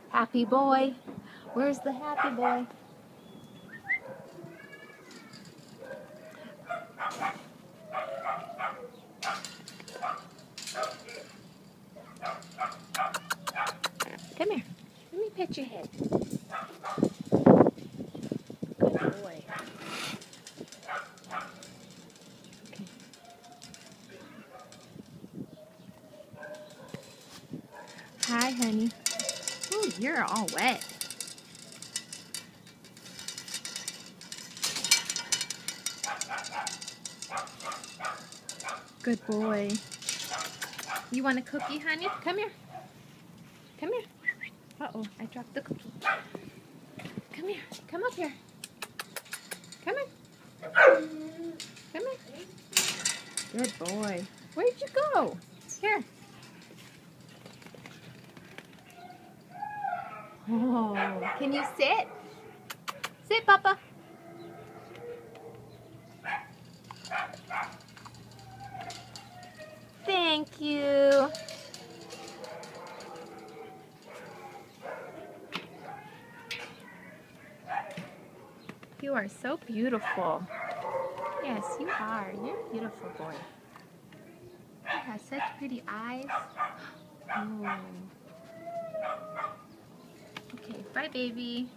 Happy boy. Where's the happy boy? Come here. Let me pet your head. Good boy. Okay. Hi, honey. Ooh, you're all wet. Good boy. You want a cookie, honey? Come here. Come here. Uh-oh, I dropped the cookie. Come here. Come up here. Come here. Come here. Good boy. Where'd you go? Here. Oh, can you sit? Sit, Papa. Thank you. You are so beautiful. Yes, you are. You're a beautiful boy. You have such pretty eyes. Oh. Okay, bye, baby.